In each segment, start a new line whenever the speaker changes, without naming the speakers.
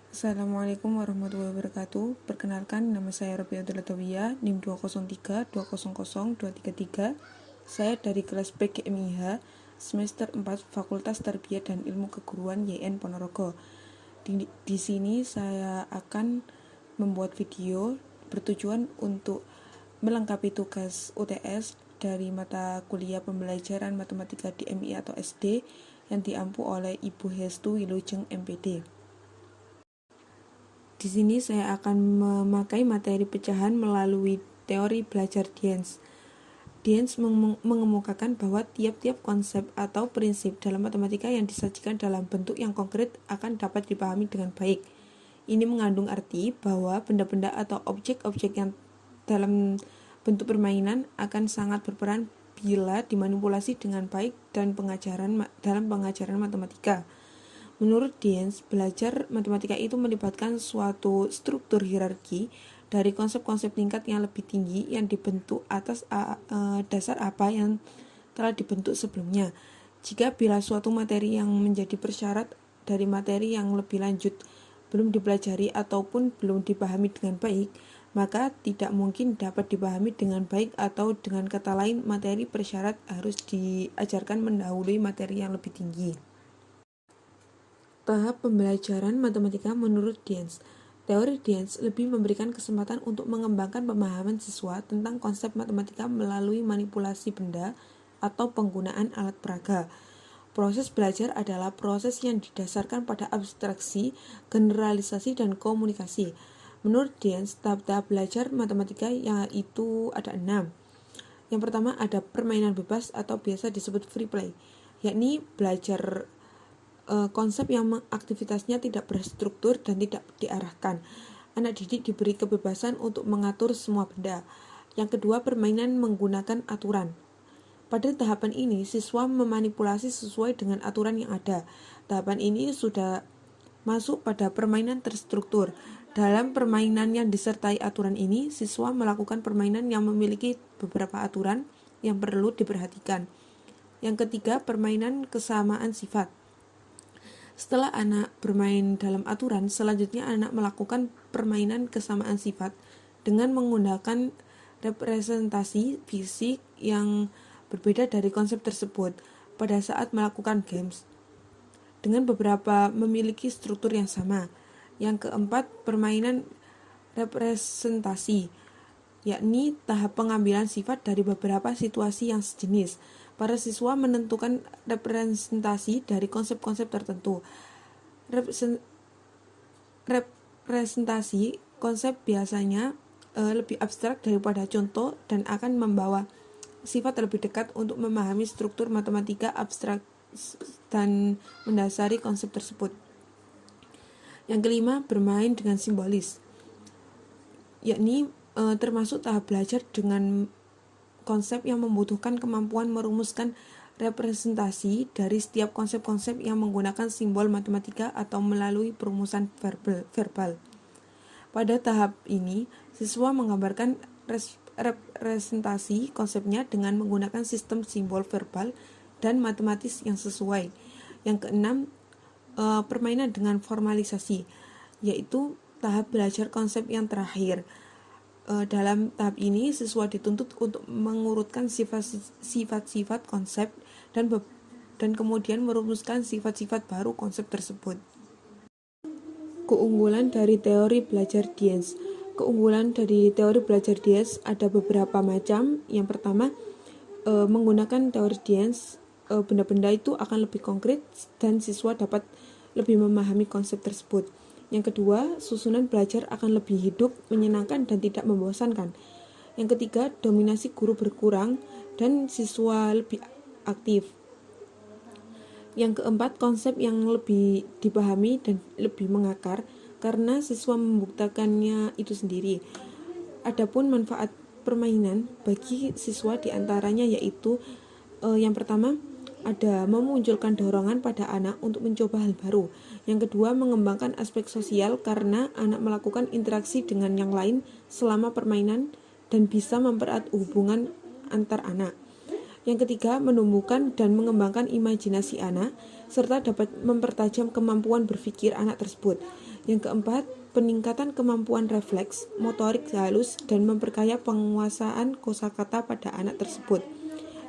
Assalamualaikum warahmatullahi wabarakatuh. Perkenalkan, nama saya Rabiatul Atawiyah, NIM 203200233. Saya dari kelas PGMIH, semester 4, Fakultas Tarbiyah dan Ilmu Keguruan YN Ponorogo. Di sini saya akan membuat video bertujuan untuk melengkapi tugas UTS dari mata kuliah pembelajaran matematika di MI atau SD yang diampu oleh Ibu Hestu Wilujeng MPD. Di sini saya akan memakai materi pecahan melalui teori belajar Diens. Diens mengemukakan bahwa tiap-tiap konsep atau prinsip dalam matematika yang disajikan dalam bentuk yang konkret akan dapat dipahami dengan baik. Ini mengandung arti bahwa benda-benda atau objek-objek yang dalam bentuk permainan akan sangat berperan bila dimanipulasi dengan baik dalam pengajaran matematika. Menurut Diens, belajar matematika itu melibatkan suatu struktur hierarki dari konsep-konsep tingkat yang lebih tinggi yang dibentuk atas dasar apa yang telah dibentuk sebelumnya. Jika bila suatu materi yang menjadi persyarat dari materi yang lebih lanjut belum dipelajari ataupun belum dipahami dengan baik, maka tidak mungkin dapat dipahami dengan baik, atau dengan kata lain, materi persyarat harus diajarkan mendahului materi yang lebih tinggi. Tahap pembelajaran matematika menurut Diens. Teori Diens lebih memberikan kesempatan untuk mengembangkan pemahaman siswa tentang konsep matematika melalui manipulasi benda atau penggunaan alat peraga. Proses belajar adalah proses yang didasarkan pada abstraksi, generalisasi, dan komunikasi. Menurut Diens, tahap-tahap belajar matematika yaitu ada 6. Yang pertama ada permainan bebas atau biasa disebut free play, yakni belajar konsep yang aktivitasnya tidak berstruktur dan tidak diarahkan. Anak didik diberi kebebasan untuk mengatur semua benda. Yang kedua, permainan menggunakan aturan. Pada tahapan ini, siswa memanipulasi sesuai dengan aturan yang ada. Tahapan ini sudah masuk pada permainan terstruktur. Dalam permainan yang disertai aturan ini, siswa melakukan permainan yang memiliki beberapa aturan yang perlu diperhatikan. Yang ketiga, permainan kesamaan sifat. Setelah anak bermain dalam aturan, selanjutnya anak melakukan permainan kesamaan sifat dengan menggunakan representasi fisik yang berbeda dari konsep tersebut pada saat melakukan games, dengan beberapa memiliki struktur yang sama. Yang keempat, permainan representasi, yakni tahap pengambilan sifat dari beberapa situasi yang sejenis. Para siswa menentukan representasi dari konsep-konsep tertentu. Representasi konsep biasanya lebih abstrak daripada contoh dan akan membawa sifat lebih dekat untuk memahami struktur matematika abstrak dan mendasari konsep tersebut. Yang kelima, bermain dengan simbolis, yakni termasuk tahap belajar dengan konsep yang membutuhkan kemampuan merumuskan representasi dari setiap konsep-konsep yang menggunakan simbol matematika atau melalui perumusan verbal. Pada tahap ini, siswa menggambarkan representasi konsepnya dengan menggunakan sistem simbol verbal dan matematis yang sesuai. Yang keenam, permainan dengan formalisasi, yaitu tahap belajar konsep yang terakhir. Dalam tahap ini, siswa dituntut untuk mengurutkan sifat-sifat konsep dan kemudian merumuskan sifat-sifat baru konsep tersebut. Keunggulan dari teori belajar Diens. Keunggulan dari teori belajar Diens ada beberapa macam. Yang pertama, menggunakan teori Diens, benda-benda itu akan lebih konkret dan siswa dapat lebih memahami konsep tersebut. Yang kedua, susunan belajar akan lebih hidup, menyenangkan, dan tidak membosankan. Yang ketiga, dominasi guru berkurang dan siswa lebih aktif. Yang keempat, konsep yang lebih dipahami dan lebih mengakar karena siswa membuktikannya itu sendiri. Adapun manfaat permainan bagi siswa diantaranya yaitu yang pertama, ada memunculkan dorongan pada anak untuk mencoba hal baru. Yang kedua, mengembangkan aspek sosial karena anak melakukan interaksi dengan yang lain selama permainan dan bisa mempererat hubungan antar anak. Yang ketiga, menumbuhkan dan mengembangkan imajinasi anak, serta dapat mempertajam kemampuan berpikir anak tersebut. Yang keempat, peningkatan kemampuan refleks, motorik halus, dan memperkaya penguasaan kosakata pada anak tersebut.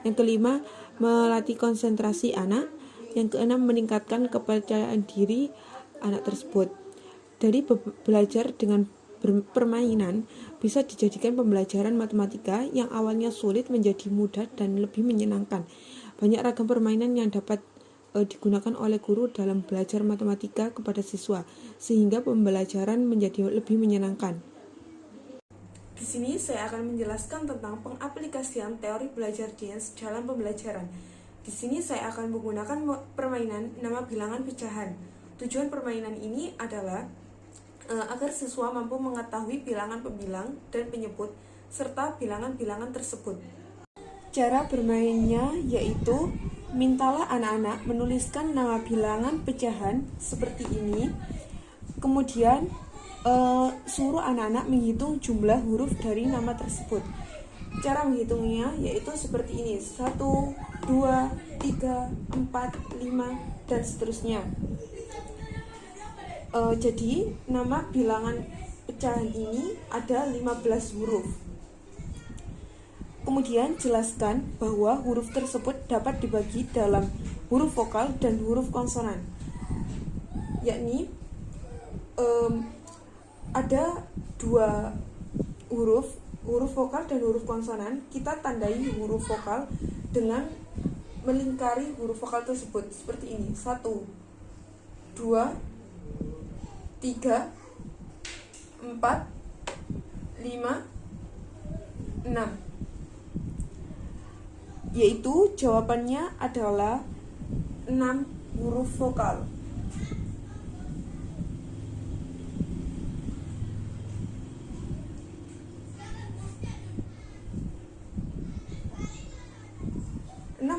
Yang kelima, melatih konsentrasi anak. Yang keenam, meningkatkan kepercayaan diri anak tersebut. Dari belajar dengan permainan bisa dijadikan pembelajaran matematika yang awalnya sulit menjadi mudah dan lebih menyenangkan. Banyak ragam permainan yang dapat digunakan oleh guru dalam belajar matematika kepada siswa, sehingga pembelajaran menjadi lebih menyenangkan. Di sini saya akan menjelaskan tentang pengaplikasian teori belajar Diens dalam pembelajaran. Di sini saya akan menggunakan permainan nama bilangan pecahan. Tujuan permainan ini adalah agar siswa mampu mengetahui bilangan pembilang dan penyebut, serta bilangan-bilangan tersebut. Cara bermainnya yaitu, mintalah anak-anak menuliskan nama bilangan pecahan seperti ini, kemudian suruh anak-anak menghitung jumlah huruf dari nama tersebut. Cara menghitungnya yaitu seperti ini, 1, 2, 3, 4, 5, dan seterusnya. Jadi nama bilangan pecahan ini ada 15 huruf. Kemudian jelaskan bahwa huruf tersebut dapat dibagi dalam huruf vokal dan huruf konsonan. Yakni ada dua huruf vokal dan huruf konsonan. Kita tandai huruf vokal dengan melingkari huruf vokal tersebut seperti ini, 1, 2, 3, 4, 5, 6. Yaitu jawabannya adalah 6 huruf vokal.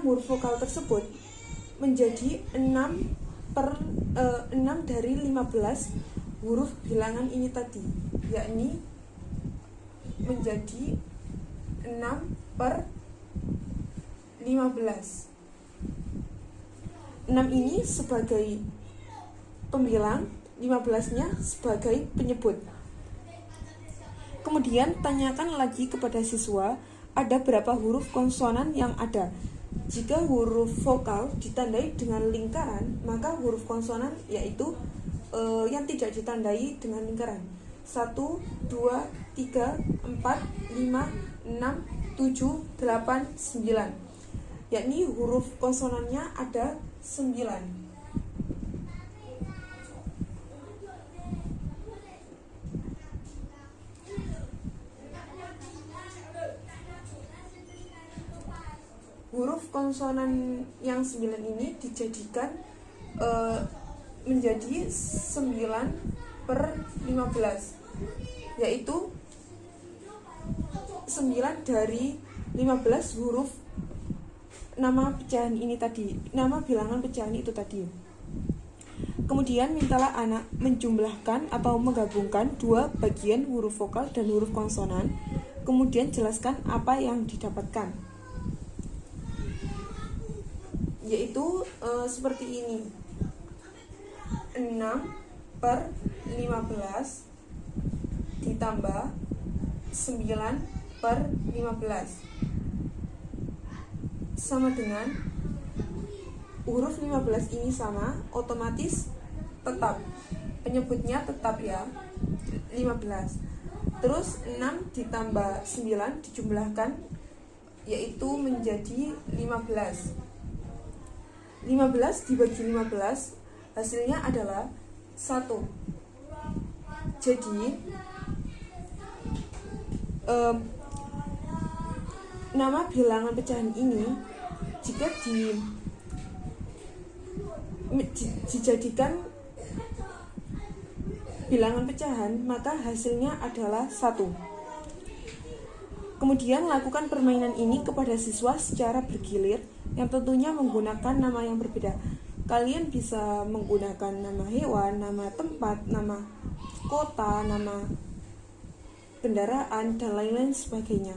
Huruf vokal tersebut menjadi 6 dari 15 huruf bilangan ini tadi, yakni menjadi 6/15. 6 ini sebagai pembilang, 15-nya sebagai penyebut. Kemudian tanyakan lagi kepada siswa, ada berapa huruf konsonan yang ada. Jika huruf vokal ditandai dengan lingkaran, maka huruf konsonan yaitu yang tidak ditandai dengan lingkaran. 1, 2, 3, 4, 5, 6, 7, 8, 9. Yakni huruf konsonannya ada 9. Huruf konsonan yang 9 ini dijadikan menjadi 9/15, yaitu 9 dari 15 huruf nama pecahan ini tadi, nama bilangan pecahan itu tadi. Kemudian mintalah anak menjumlahkan atau menggabungkan dua bagian huruf vokal dan huruf konsonan. Kemudian jelaskan apa yang didapatkan, yaitu seperti ini, 6/15 ditambah 9/15 sama dengan huruf 15 ini sama, otomatis tetap, penyebutnya tetap ya, 15. Terus 6 ditambah 9 dijumlahkan, yaitu menjadi 15. 15 dibagi 15 hasilnya adalah 1. Jadi nama bilangan pecahan ini jika dijadikan bilangan pecahan, maka hasilnya adalah 1. Kemudian lakukan permainan ini kepada siswa secara bergilir, yang tentunya menggunakan nama yang berbeda. Kalian bisa menggunakan nama hewan, nama tempat, nama kota, nama kendaraan, dan lain-lain sebagainya.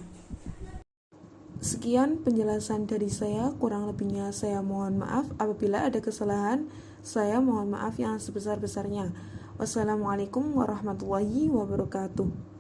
Sekian penjelasan dari saya, kurang lebihnya saya mohon maaf. Apabila ada kesalahan, saya mohon maaf yang sebesar-besarnya. Wassalamualaikum warahmatullahi wabarakatuh.